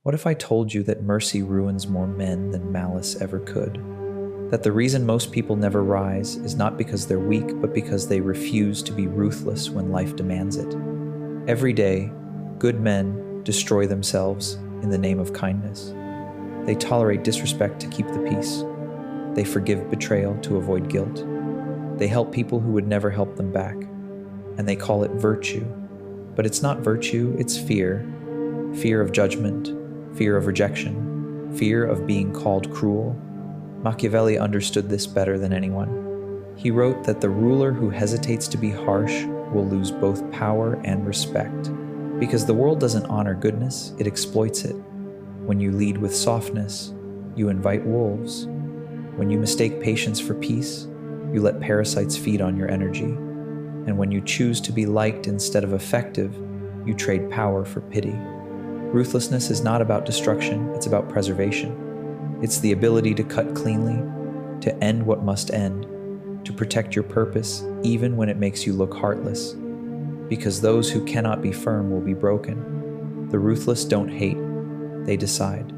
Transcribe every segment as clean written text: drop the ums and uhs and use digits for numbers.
What if I told you that mercy ruins more men than malice ever could? That the reason most people never rise is not because they're weak, but because they refuse to be ruthless when life demands it. Every day, good men destroy themselves in the name of kindness. They tolerate disrespect to keep the peace. They forgive betrayal to avoid guilt. They help people who would never help them back. And they call it virtue. But it's not virtue, it's fear. Fear of judgment, fear of rejection, fear of being called cruel. Machiavelli understood this better than anyone. He wrote that the ruler who hesitates to be harsh will lose both power and respect. Because the world doesn't honor goodness, it exploits it. When you lead with softness, you invite wolves. When you mistake patience for peace, you let parasites feed on your energy. And when you choose to be liked instead of effective, you trade power for pity. Ruthlessness is not about destruction, it's about preservation. It's the ability to cut cleanly, to end what must end, to protect your purpose even when it makes you look heartless. Because those who cannot be firm will be broken. The ruthless don't hate, they decide.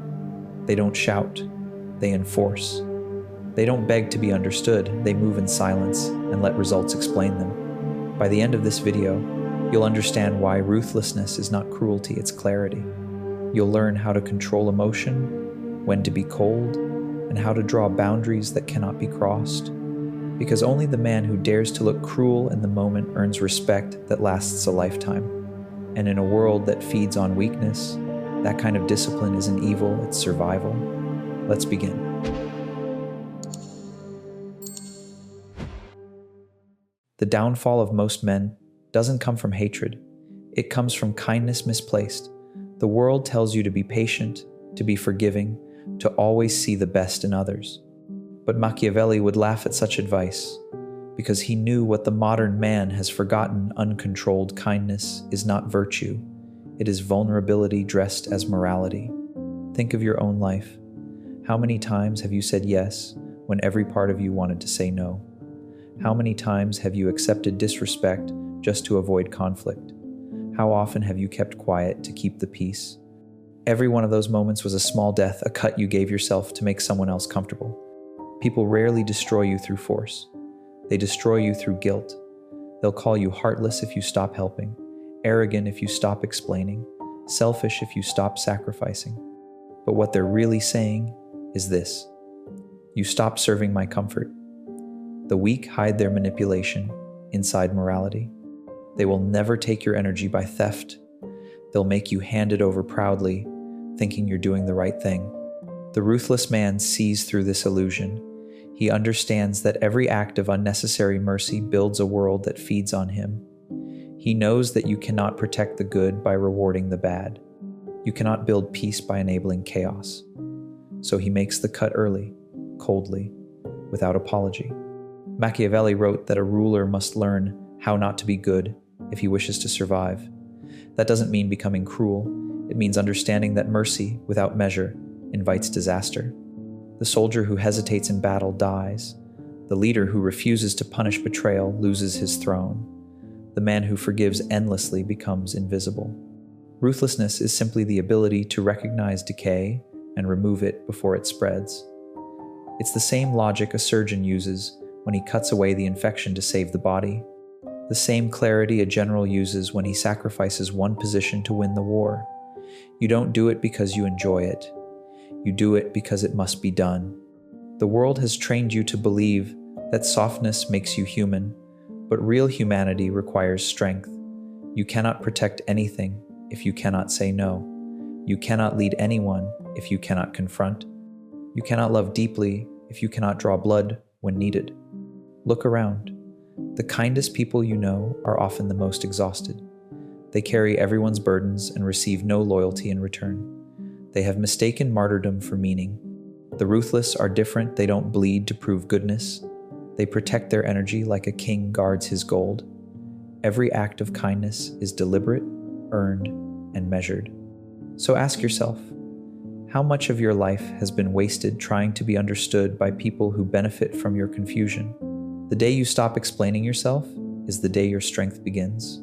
They don't shout, they enforce. They don't beg to be understood, they move in silence and let results explain them. By the end of this video, you'll understand why ruthlessness is not cruelty, it's clarity. You'll learn how to control emotion, when to be cold, and how to draw boundaries that cannot be crossed. Because only the man who dares to look cruel in the moment earns respect that lasts a lifetime. And in a world that feeds on weakness, that kind of discipline isn't evil, it's survival. Let's begin. The downfall of most men doesn't come from hatred. It comes from kindness misplaced. The world tells you to be patient, to be forgiving, to always see the best in others. But Machiavelli would laugh at such advice, because he knew what the modern man has forgotten: uncontrolled kindness is not virtue. It is vulnerability dressed as morality. Think of your own life. How many times have you said yes when every part of you wanted to say no? How many times have you accepted disrespect just to avoid conflict? How often have you kept quiet to keep the peace? Every one of those moments was a small death, a cut you gave yourself to make someone else comfortable. People rarely destroy you through force. They destroy you through guilt. They'll call you heartless if you stop helping, arrogant if you stop explaining, selfish if you stop sacrificing. But what they're really saying is this: you stopped serving my comfort. The weak hide their manipulation inside morality. They will never take your energy by theft. They'll make you hand it over proudly, thinking you're doing the right thing. The ruthless man sees through this illusion. He understands that every act of unnecessary mercy builds a world that feeds on him. He knows that you cannot protect the good by rewarding the bad. You cannot build peace by enabling chaos. So he makes the cut early, coldly, without apology. Machiavelli wrote that a ruler must learn how not to be good if he wishes to survive. That doesn't mean becoming cruel. It means understanding that mercy, without measure, invites disaster. The soldier who hesitates in battle dies. The leader who refuses to punish betrayal loses his throne. The man who forgives endlessly becomes invisible. Ruthlessness is simply the ability to recognize decay and remove it before it spreads. It's the same logic a surgeon uses when he cuts away the infection to save the body. The same clarity a general uses when he sacrifices one position to win the war. You don't do it because you enjoy it. You do it because it must be done. The world has trained you to believe that softness makes you human, but real humanity requires strength. You cannot protect anything if you cannot say no. You cannot lead anyone if you cannot confront. You cannot love deeply if you cannot draw blood when needed. Look around. The kindest people you know are often the most exhausted. They carry everyone's burdens and receive no loyalty in return. They have mistaken martyrdom for meaning. The ruthless are different. They don't bleed to prove goodness. They protect their energy like a king guards his gold. Every act of kindness is deliberate, earned, and measured. So ask yourself, how much of your life has been wasted trying to be understood by people who benefit from your confusion? The day you stop explaining yourself is the day your strength begins.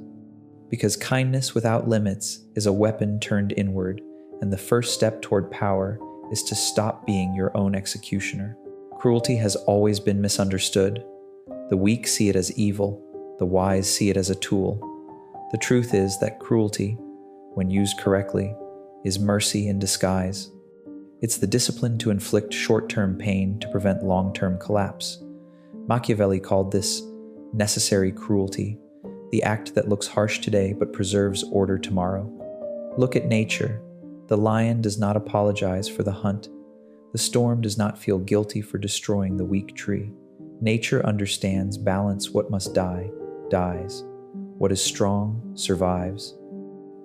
Because kindness without limits is a weapon turned inward, and the first step toward power is to stop being your own executioner. Cruelty has always been misunderstood. The weak see it as evil, the wise see it as a tool. The truth is that cruelty, when used correctly, is mercy in disguise. It's the discipline to inflict short-term pain to prevent long-term collapse. Machiavelli called this necessary cruelty, the act that looks harsh today but preserves order tomorrow. Look at nature. The lion does not apologize for the hunt. The storm does not feel guilty for destroying the weak tree. Nature understands balance. What must die, dies. What is strong, survives.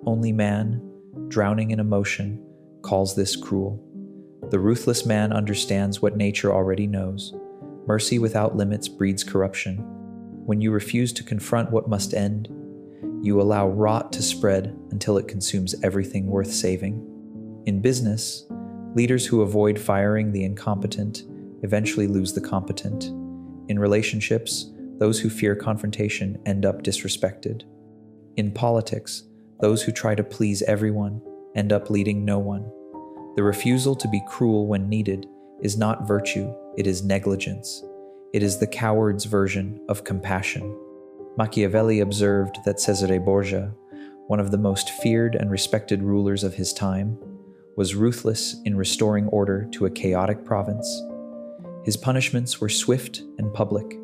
Only man, drowning in emotion, calls this cruel. The ruthless man understands what nature already knows. Mercy without limits breeds corruption. When you refuse to confront what must end, you allow rot to spread until it consumes everything worth saving. In business, leaders who avoid firing the incompetent eventually lose the competent. In relationships, those who fear confrontation end up disrespected. In politics, those who try to please everyone end up leading no one. The refusal to be cruel when needed is not virtue, it is negligence. It is the coward's version of compassion. Machiavelli observed that Cesare Borgia, one of the most feared and respected rulers of his time, was ruthless in restoring order to a chaotic province. His punishments were swift and public.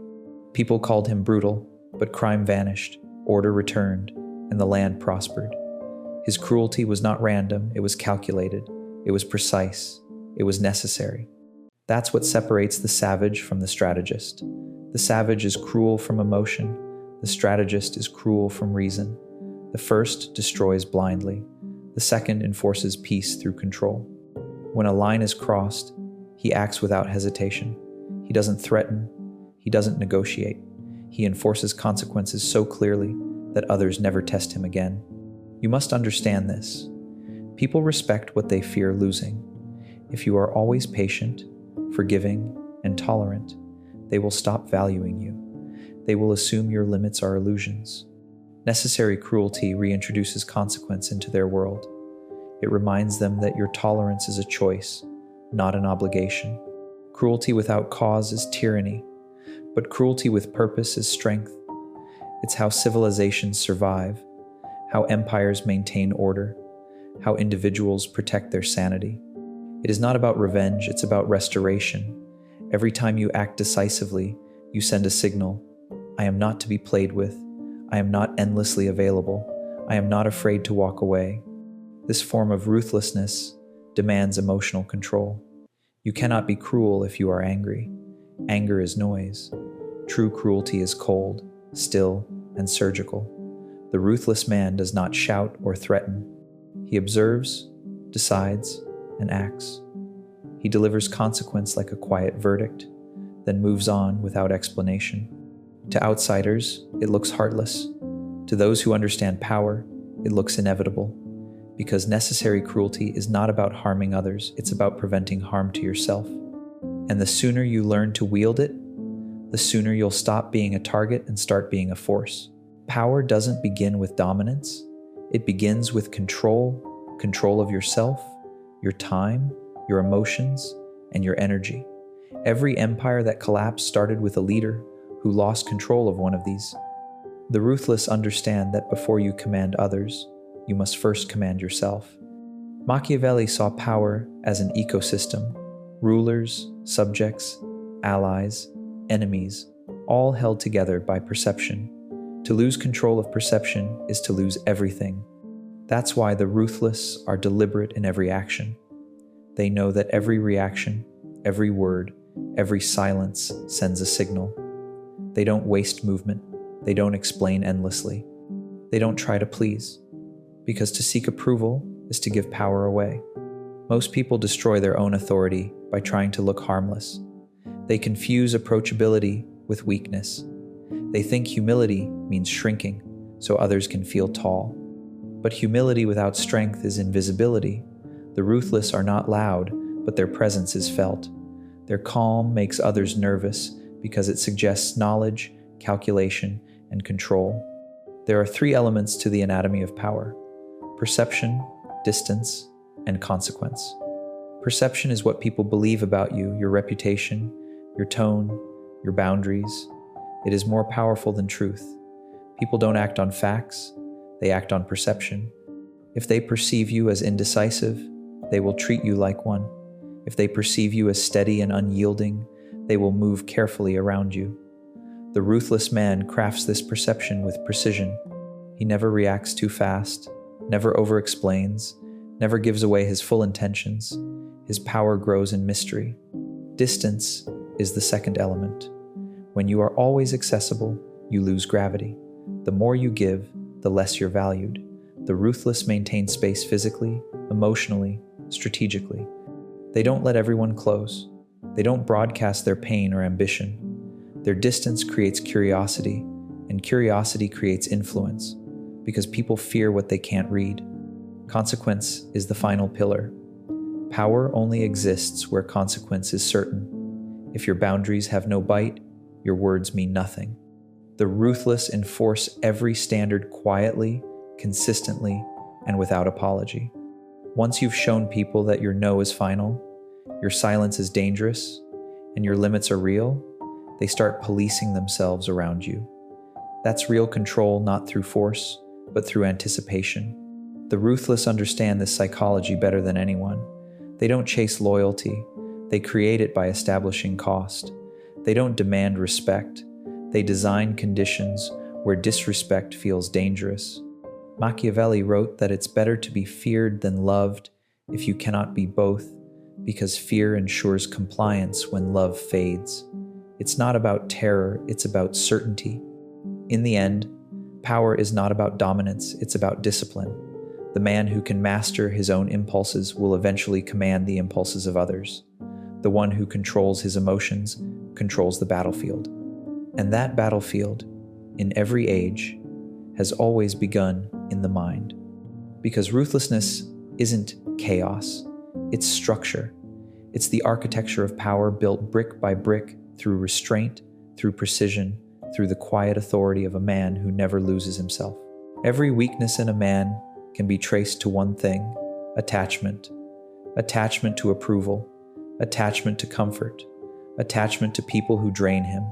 People called him brutal, but crime vanished, order returned, and the land prospered. His cruelty was not random, it was calculated, it was precise, it was necessary. That's what separates the savage from the strategist. The savage is cruel from emotion, the strategist is cruel from reason. The first destroys blindly, the second enforces peace through control. When a line is crossed, he acts without hesitation. He doesn't threaten, he doesn't negotiate. He enforces consequences so clearly that others never test him again. You must understand this. People respect what they fear losing. If you are always patient, forgiving, and tolerant, they will stop valuing you. They will assume your limits are illusions. Necessary cruelty reintroduces consequence into their world. It reminds them that your tolerance is a choice, not an obligation. Cruelty without cause is tyranny, but cruelty with purpose is strength. It's how civilizations survive, how empires maintain order, how individuals protect their sanity. It is not about revenge, it's about restoration. Every time you act decisively, you send a signal. I am not to be played with. I am not endlessly available. I am not afraid to walk away. This form of ruthlessness demands emotional control. You cannot be cruel if you are angry. Anger is noise. True cruelty is cold, still, and surgical. The ruthless man does not shout or threaten. He observes, decides, and acts. He delivers consequence like a quiet verdict, then moves on without explanation. To outsiders, it looks heartless. To those who understand power, it looks inevitable. Because necessary cruelty is not about harming others, it's about preventing harm to yourself. And the sooner you learn to wield it, the sooner you'll stop being a target and start being a force. Power doesn't begin with dominance. It begins with control of yourself, your time, your emotions, and your energy. Every empire that collapsed started with a leader who lost control of one of these. The ruthless understand that before you command others, you must first command yourself. Machiavelli saw power as an ecosystem. Rulers, subjects, allies, enemies, all held together by perception. To lose control of perception is to lose everything. That's why the ruthless are deliberate in every action. They know that every reaction, every word, every silence sends a signal. They don't waste movement. They don't explain endlessly. They don't try to please, because to seek approval is to give power away. Most people destroy their own authority by trying to look harmless. They confuse approachability with weakness. They think humility means shrinking so others can feel tall. But humility without strength is invisibility. The ruthless are not loud, but their presence is felt. Their calm makes others nervous because it suggests knowledge, calculation, and control. There are 3 elements to the anatomy of power: perception, distance, and consequence. Perception is what people believe about you, your reputation, your tone, your boundaries. It is more powerful than truth. People don't act on facts, they act on perception. If they perceive you as indecisive, they will treat you like one. If they perceive you as steady and unyielding, they will move carefully around you. The ruthless man crafts this perception with precision. He never reacts too fast, never over-explains, never gives away his full intentions. His power grows in mystery. Distance is the second element. When you are always accessible, you lose gravity. The more you give, the less you're valued. The ruthless maintain space physically, emotionally, strategically. They don't let everyone close. They don't broadcast their pain or ambition. Their distance creates curiosity, and curiosity creates influence, because people fear what they can't read. Consequence is the final pillar. Power only exists where consequence is certain. If your boundaries have no bite, your words mean nothing. The ruthless enforce every standard quietly, consistently, and without apology. Once you've shown people that your no is final, your silence is dangerous, and your limits are real, they start policing themselves around you. That's real control, not through force, but through anticipation. The ruthless understand this psychology better than anyone. They don't chase loyalty, they create it by establishing cost. They don't demand respect, they design conditions where disrespect feels dangerous. Machiavelli wrote that it's better to be feared than loved if you cannot be both, because fear ensures compliance when love fades. It's not about terror, it's about certainty. In the end, power is not about dominance, it's about discipline. The man who can master his own impulses will eventually command the impulses of others. The one who controls his emotions controls the battlefield. And that battlefield, in every age, has always begun in the mind. Because ruthlessness isn't chaos, it's structure. It's the architecture of power built brick by brick through restraint, through precision, through the quiet authority of a man who never loses himself. Every weakness in a man can be traced to one thing: attachment. Attachment to approval, attachment to comfort, attachment to people who drain him.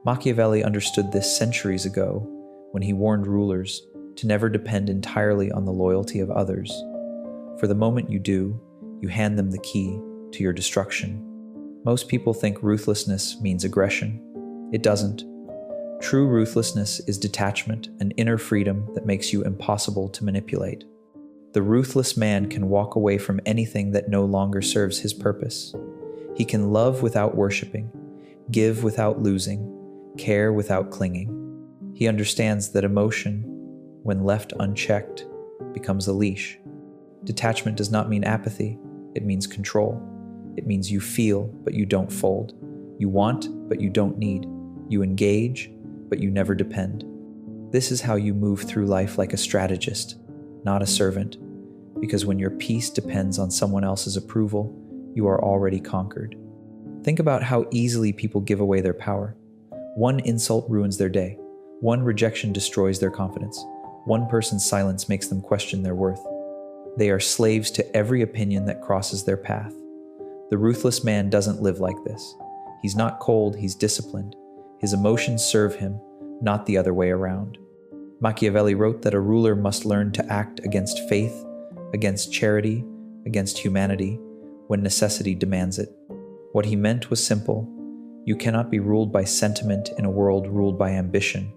Machiavelli understood this centuries ago when he warned rulers to never depend entirely on the loyalty of others. For the moment you do, you hand them the key to your destruction. Most people think ruthlessness means aggression. It doesn't. True ruthlessness is detachment, an inner freedom that makes you impossible to manipulate. The ruthless man can walk away from anything that no longer serves his purpose. He can love without worshiping, give without losing, care without clinging. He understands that emotion, when left unchecked, becomes a leash. Detachment does not mean apathy, it means control. It means you feel, but you don't fold. You want, but you don't need. You engage, but you never depend. This is how you move through life like a strategist, not a servant, because when your peace depends on someone else's approval, you are already conquered. Think about how easily people give away their power. One insult ruins their day. One rejection destroys their confidence. One person's silence makes them question their worth. They are slaves to every opinion that crosses their path. The ruthless man doesn't live like this. He's not cold, he's disciplined. His emotions serve him, not the other way around. Machiavelli wrote that a ruler must learn to act against faith, against charity, against humanity, when necessity demands it. What he meant was simple. You cannot be ruled by sentiment in a world ruled by ambition.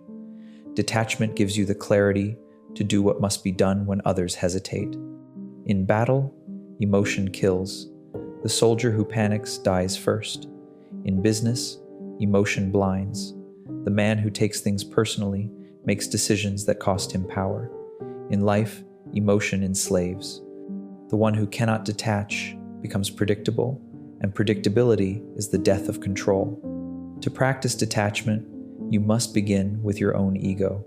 Detachment gives you the clarity to do what must be done when others hesitate. In battle, emotion kills. The soldier who panics dies first. In business, emotion blinds. The man who takes things personally makes decisions that cost him power. In life, emotion enslaves. The one who cannot detach becomes predictable, and predictability is the death of control. To practice detachment, you must begin with your own ego.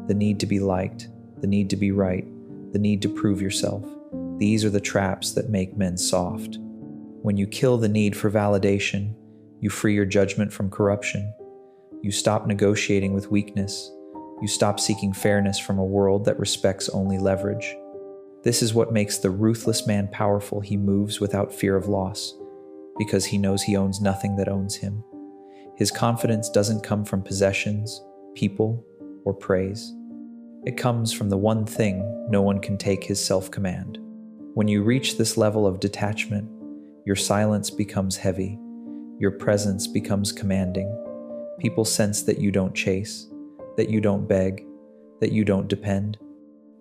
The need to be liked, the need to be right, the need to prove yourself. These are the traps that make men soft. When you kill the need for validation, you free your judgment from corruption. You stop negotiating with weakness. You stop seeking fairness from a world that respects only leverage. This is what makes the ruthless man powerful. He moves without fear of loss, because he knows he owns nothing that owns him. His confidence doesn't come from possessions, people, or praise. It comes from the one thing no one can take: his self-command. When you reach this level of detachment, your silence becomes heavy, your presence becomes commanding. People sense that you don't chase, that you don't beg, that you don't depend.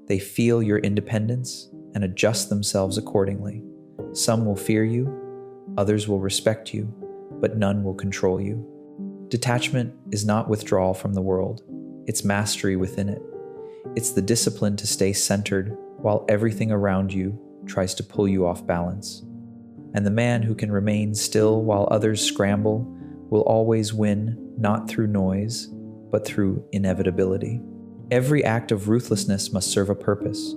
They feel your independence and adjust themselves accordingly. Some will fear you, others will respect you, but none will control you. Detachment is not withdrawal from the world, it's mastery within it. It's the discipline to stay centered while everything around you tries to pull you off balance. And the man who can remain still while others scramble will always win, not through noise, but through inevitability. Every act of ruthlessness must serve a purpose.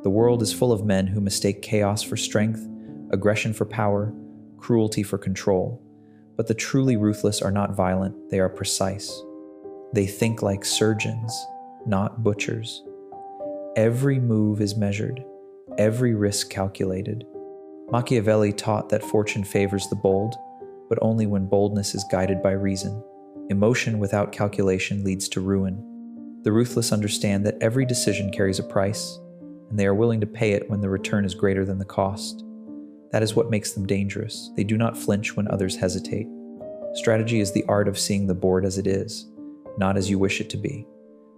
The world is full of men who mistake chaos for strength, aggression for power, cruelty for control. But the truly ruthless are not violent, they are precise. They think like surgeons, not butchers. Every move is measured, every risk calculated. Machiavelli taught that fortune favors the bold, but only when boldness is guided by reason. Emotion without calculation leads to ruin. The ruthless understand that every decision carries a price, and they are willing to pay it when the return is greater than the cost. That is what makes them dangerous. They do not flinch when others hesitate. Strategy is the art of seeing the board as it is, not as you wish it to be.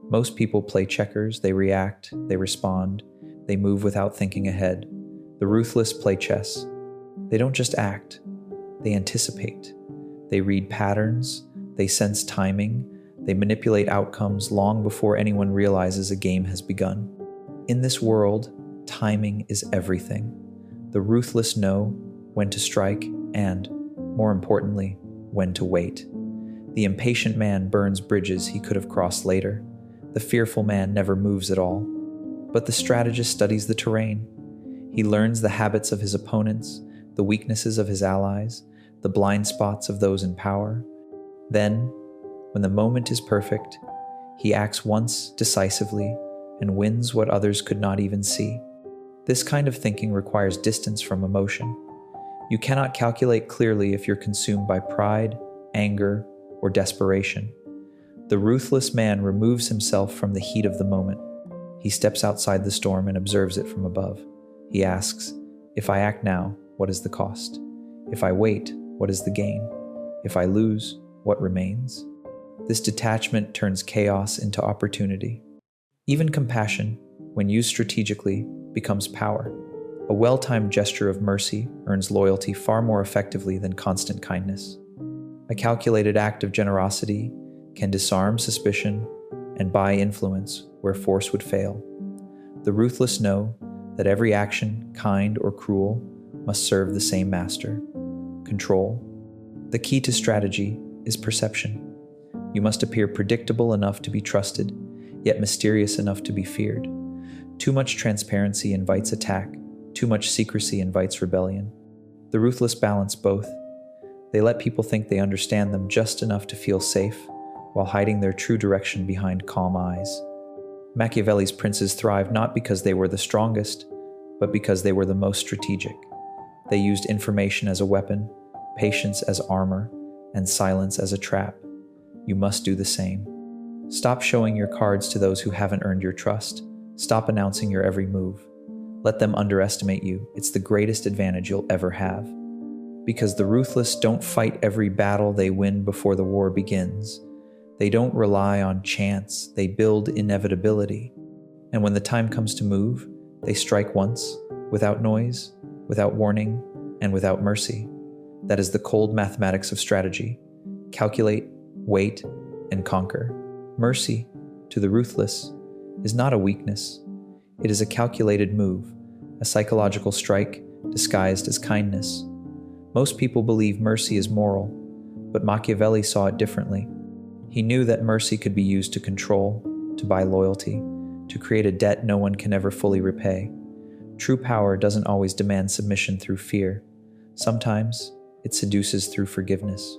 Most people play checkers, they react, they respond, they move without thinking ahead. The ruthless play chess. They don't just act, they anticipate. They read patterns, they sense timing, they manipulate outcomes long before anyone realizes a game has begun. In this world, timing is everything. The ruthless know when to strike and, more importantly, when to wait. The impatient man burns bridges he could have crossed later. The fearful man never moves at all. But the strategist studies the terrain. He learns the habits of his opponents, the weaknesses of his allies, the blind spots of those in power. Then, when the moment is perfect, he acts once decisively and wins what others could not even see. This kind of thinking requires distance from emotion. You cannot calculate clearly if you're consumed by pride, anger, or desperation. The ruthless man removes himself from the heat of the moment. He steps outside the storm and observes it from above. He asks, if I act now, what is the cost? If I wait, what is the gain? If I lose, what remains? This detachment turns chaos into opportunity. Even compassion, when used strategically, becomes power. A well-timed gesture of mercy earns loyalty far more effectively than constant kindness. A calculated act of generosity can disarm suspicion and buy influence where force would fail. The ruthless know that every action, kind or cruel, must serve the same master: control. The key to strategy is perception. You must appear predictable enough to be trusted, yet mysterious enough to be feared. Too much transparency invites attack, too much secrecy invites rebellion. The ruthless balance both. They let people think they understand them just enough to feel safe, while hiding their true direction behind calm eyes. Machiavelli's princes thrived not because they were the strongest, but because they were the most strategic. They used information as a weapon, patience as armor, and silence as a trap. You must do the same. Stop showing your cards to those who haven't earned your trust. Stop announcing your every move. Let them underestimate you. It's the greatest advantage you'll ever have. Because the ruthless don't fight every battle they win before the war begins. They don't rely on chance, they build inevitability. And when the time comes to move, they strike once, without noise, without warning, and without mercy. That is the cold mathematics of strategy. Calculate, wait, and conquer. Mercy, to the ruthless, is not a weakness. It is a calculated move, a psychological strike disguised as kindness. Most people believe mercy is moral, but Machiavelli saw it differently. He knew that mercy could be used to control, to buy loyalty, to create a debt no one can ever fully repay. True power doesn't always demand submission through fear. Sometimes it seduces through forgiveness.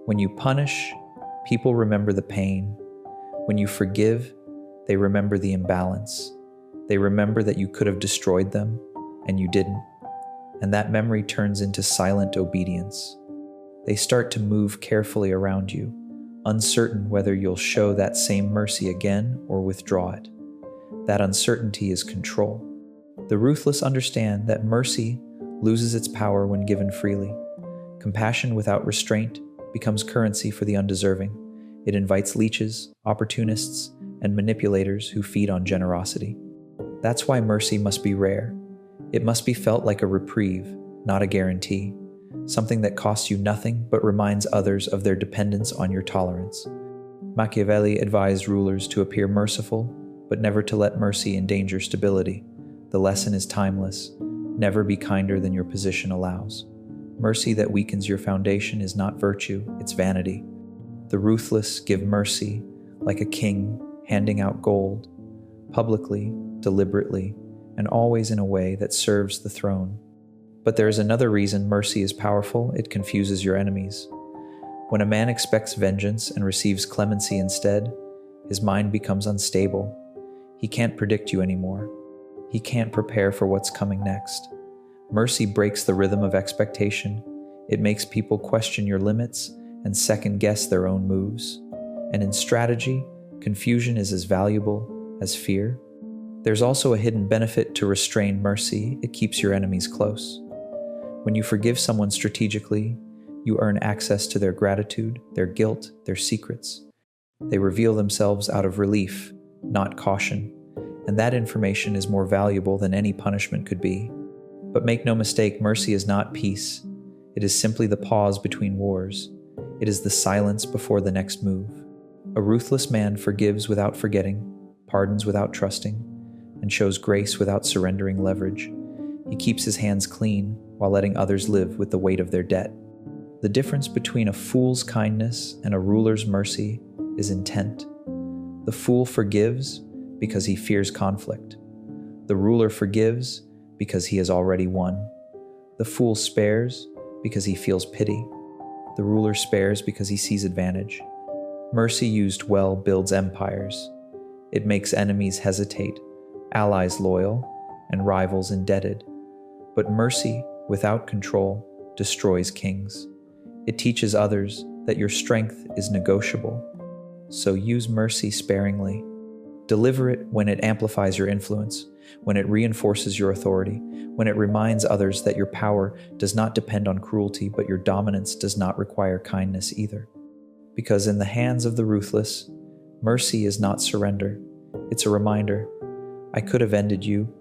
When you punish, people remember the pain. When you forgive, they remember the imbalance. They remember that you could have destroyed them, and you didn't. And that memory turns into silent obedience. They start to move carefully around you, uncertain whether you'll show that same mercy again or withdraw it. That uncertainty is control. The ruthless understand that mercy loses its power when given freely. Compassion without restraint becomes currency for the undeserving. It invites leeches, opportunists, and manipulators who feed on generosity. That's why mercy must be rare. It must be felt like a reprieve, not a guarantee, something that costs you nothing but reminds others of their dependence on your tolerance. Machiavelli advised rulers to appear merciful, but never to let mercy endanger stability. The lesson is timeless. Never be kinder than your position allows. Mercy that weakens your foundation is not virtue, it's vanity. The ruthless give mercy like a king handing out gold, publicly, deliberately, and always in a way that serves the throne. But there is another reason mercy is powerful: it confuses your enemies. When a man expects vengeance and receives clemency instead, his mind becomes unstable. He can't predict you anymore. He can't prepare for what's coming next. Mercy breaks the rhythm of expectation. It makes people question your limits and second-guess their own moves. And in strategy, confusion is as valuable as fear. There's also a hidden benefit to restrained mercy. It keeps your enemies close. When you forgive someone strategically, you earn access to their gratitude, their guilt, their secrets. They reveal themselves out of relief, not caution, and that information is more valuable than any punishment could be. But make no mistake, mercy is not peace. It is simply the pause between wars. It is the silence before the next move. A ruthless man forgives without forgetting, pardons without trusting, and shows grace without surrendering leverage. He keeps his hands clean while letting others live with the weight of their debt. The difference between a fool's kindness and a ruler's mercy is intent. The fool forgives because he fears conflict. The ruler forgives because he has already won. The fool spares because he feels pity. The ruler spares because he sees advantage. Mercy used well builds empires. It makes enemies hesitate, allies loyal, and rivals indebted. But mercy, without control, destroys kings. It teaches others that your strength is negotiable. So use mercy sparingly. Deliver it when it amplifies your influence, when it reinforces your authority, when it reminds others that your power does not depend on cruelty, but your dominance does not require kindness either. Because in the hands of the ruthless, mercy is not surrender. It's a reminder. I could have ended you,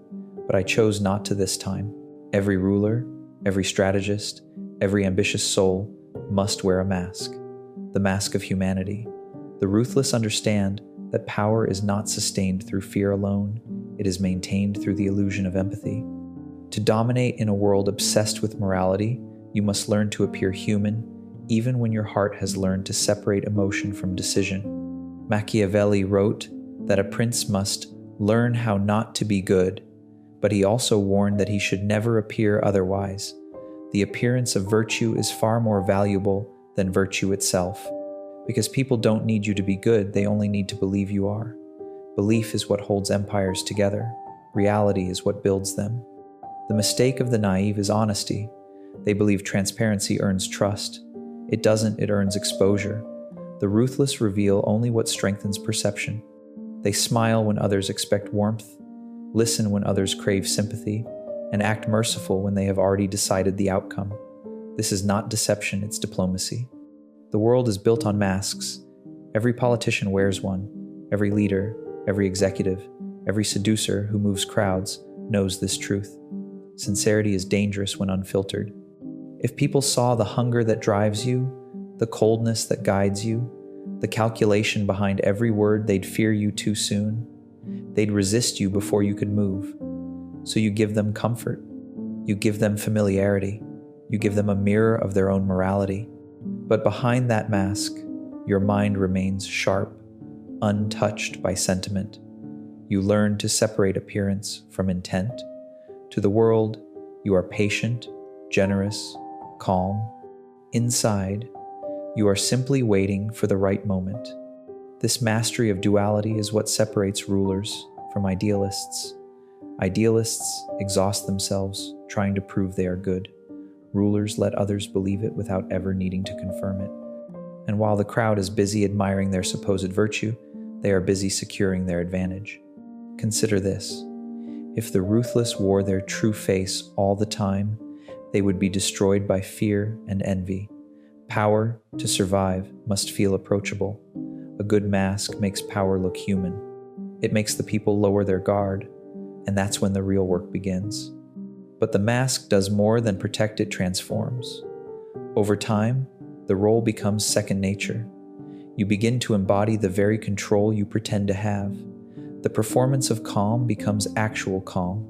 but I chose not to this time. Every ruler, every strategist, every ambitious soul must wear a mask, the mask of humanity. The ruthless understand that power is not sustained through fear alone, it is maintained through the illusion of empathy. To dominate in a world obsessed with morality, you must learn to appear human, even when your heart has learned to separate emotion from decision. Machiavelli wrote that a prince must learn how not to be good, but he also warned that he should never appear otherwise. The appearance of virtue is far more valuable than virtue itself. Because people don't need you to be good, they only need to believe you are. Belief is what holds empires together. Reality is what builds them. The mistake of the naive is honesty. They believe transparency earns trust. It doesn't, it earns exposure. The ruthless reveal only what strengthens perception. They smile when others expect warmth, listen when others crave sympathy, and act merciful when they have already decided the outcome. This is not deception, it's diplomacy. The world is built on masks. Every politician wears one. Every leader, every executive, every seducer who moves crowds knows this truth. Sincerity is dangerous when unfiltered. If people saw the hunger that drives you, the coldness that guides you, the calculation behind every word, they'd fear you too soon. They'd resist you before you could move. So you give them comfort. You give them familiarity. You give them a mirror of their own morality. But behind that mask, your mind remains sharp, untouched by sentiment. You learn to separate appearance from intent. To the world, you are patient, generous, calm. Inside, you are simply waiting for the right moment. This mastery of duality is what separates rulers from idealists. Idealists exhaust themselves trying to prove they are good. Rulers let others believe it without ever needing to confirm it. And while the crowd is busy admiring their supposed virtue, they are busy securing their advantage. Consider this. If the ruthless wore their true face all the time, they would be destroyed by fear and envy. Power, to survive, must feel approachable. A good mask makes power look human. It makes the people lower their guard, and that's when the real work begins. But the mask does more than protect, it transforms. Over time, the role becomes second nature. You begin to embody the very control you pretend to have. The performance of calm becomes actual calm.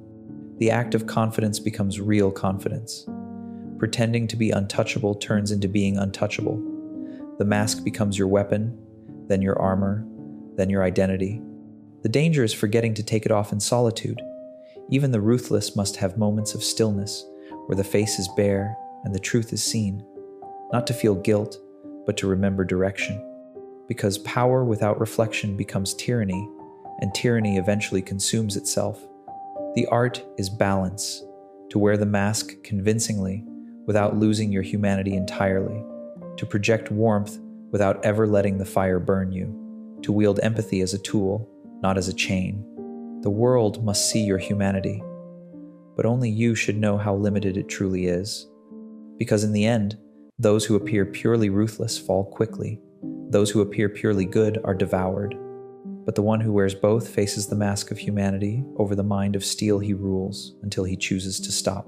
The act of confidence becomes real confidence. Pretending to be untouchable turns into being untouchable. The mask becomes your weapon, then your armor, then your identity. The danger is forgetting to take it off in solitude. Even the ruthless must have moments of stillness, where the face is bare and the truth is seen. Not to feel guilt, but to remember direction. Because power without reflection becomes tyranny, and tyranny eventually consumes itself. The art is balance, to wear the mask convincingly without losing your humanity entirely, to project warmth without ever letting the fire burn you, to wield empathy as a tool, not as a chain. The world must see your humanity, but only you should know how limited it truly is. Because in the end, those who appear purely ruthless fall quickly. Those who appear purely good are devoured. But the one who wears both faces the mask of humanity over the mind of steel he rules until he chooses to stop.